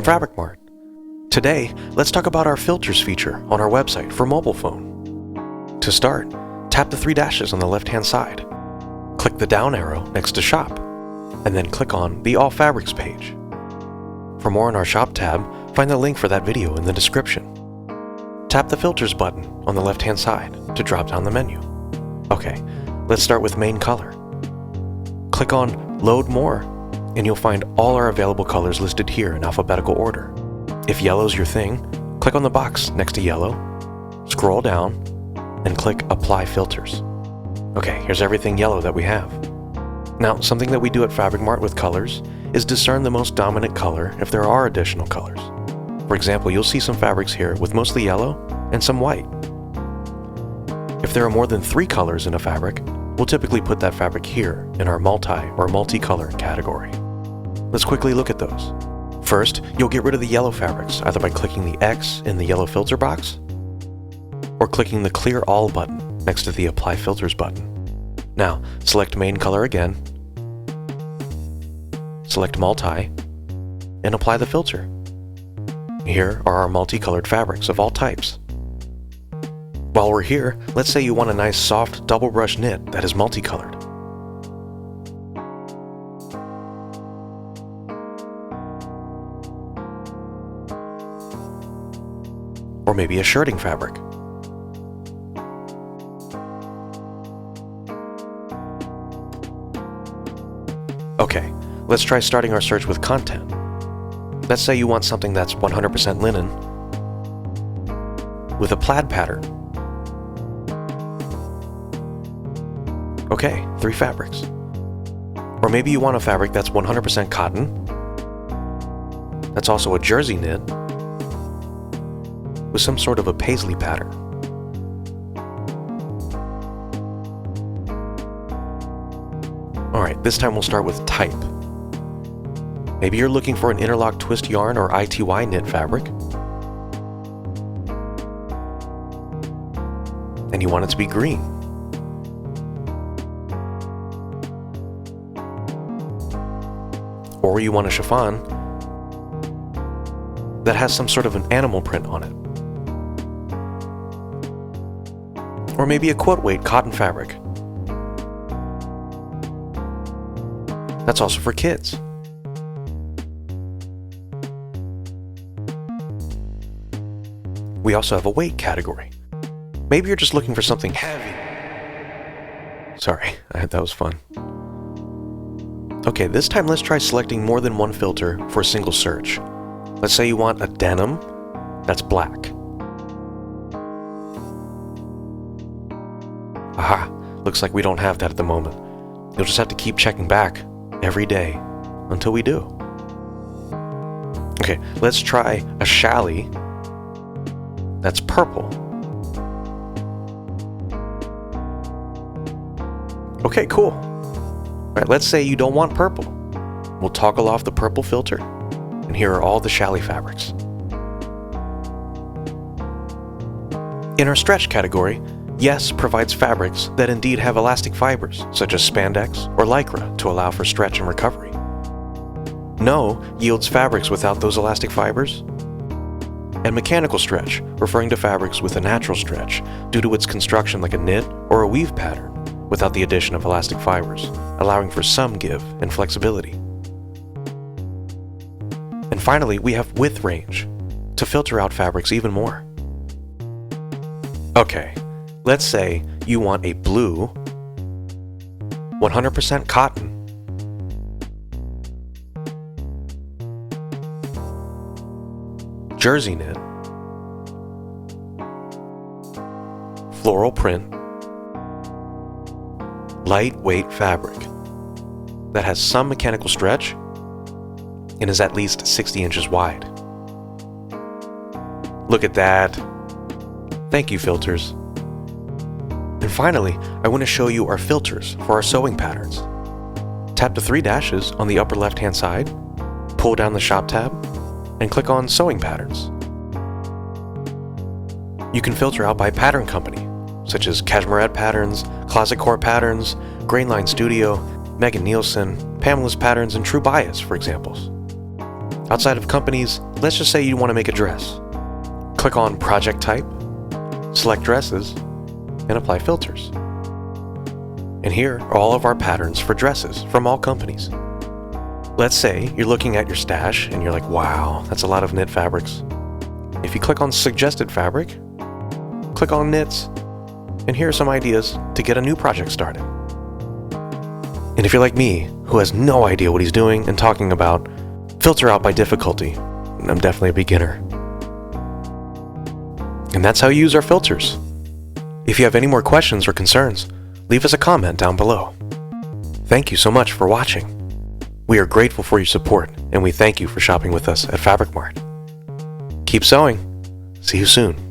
from Fabric Mart. Today, let's talk about our filters feature on our website for mobile phone. To start, tap the three dashes on the left-hand side. Click the down arrow next to Shop, and then click on the All Fabrics page. For more on our Shop tab, find the link for that video in the description. Tap the Filters button on the left-hand side to drop down the menu. Okay, let's start with main color. Click on Load More, and you'll find all our available colors listed here in alphabetical order. If yellow's your thing, click on the box next to yellow, scroll down, and click Apply Filters. Okay, here's everything yellow that we have. Now, something that we do at Fabric Mart with colors is discern the most dominant color if there are additional colors. For example, you'll see some fabrics here with mostly yellow and some white. If there are more than 3 colors in a fabric, we'll typically put that fabric here in our multi or multicolor category. Let's quickly look at those. First, you'll get rid of the yellow fabrics either by clicking the X in the yellow filter box or clicking the Clear All button next to the Apply Filters button. Now, select main color again, select multi, and apply the filter. Here are our multicolored fabrics of all types. While we're here, let's say you want a nice soft double brush knit that is multicolored. Or maybe a shirting fabric. Okay, let's try starting our search with content. Let's say you want something that's 100% linen with a plaid pattern. Okay, 3 fabrics. Or maybe you want a fabric that's 100% cotton, that's also a jersey knit, with some sort of a paisley pattern. Alright, this time we'll start with type. Maybe you're looking for an interlock twist yarn or ITY knit fabric, and you want it to be green. Or you want a chiffon that has some sort of an animal print on it. Or maybe a quote weight cotton fabric. That's also for kids. We also have a weight category. Maybe you're just looking for something heavy. Sorry, that was fun. Okay, this time let's try selecting more than one filter for a single search. Let's say you want a denim that's black. Aha, looks like we don't have that at the moment. You'll just have to keep checking back every day until we do. Okay, let's try a challis that's purple. Okay, cool. Alright, let's say you don't want purple. We'll toggle off the purple filter, and here are all the challis fabrics. In our stretch category, Yes provides fabrics that indeed have elastic fibers, such as spandex or lycra, to allow for stretch and recovery. No yields fabrics without those elastic fibers. And mechanical stretch, referring to fabrics with a natural stretch due to its construction like a knit or a weave pattern, without the addition of elastic fibers, allowing for some give and flexibility. And finally, we have width range, to filter out fabrics even more. Okay, let's say you want a blue, 100% cotton, jersey knit, floral print, lightweight fabric that has some mechanical stretch and is at least 60 inches wide. Look at that. Thank you, filters. And finally, I want to show you our filters for our sewing patterns. Tap the 3 dashes on the upper left-hand side, pull down the Shop tab, and click on Sewing Patterns. You can filter out by pattern company, such as Cashmerette Patterns, Closet Core Patterns, Grainline Studio, Megan Nielsen, Pamela's Patterns, and True Bias, for examples. Outside of companies, let's just say you want to make a dress. Click on Project Type, select Dresses, and apply filters. And here are all of our patterns for dresses from all companies. Let's say you're looking at your stash and you're like, wow, that's a lot of knit fabrics. If you click on Suggested Fabric, click on Knits, and here are some ideas to get a new project started. And if you're like me, who has no idea what he's doing and talking about, filter out by difficulty. I'm definitely a beginner. And that's how you use our filters. If you have any more questions or concerns, leave us a comment down below. Thank you so much for watching. We are grateful for your support, and we thank you for shopping with us at Fabric Mart. Keep sewing. See you soon.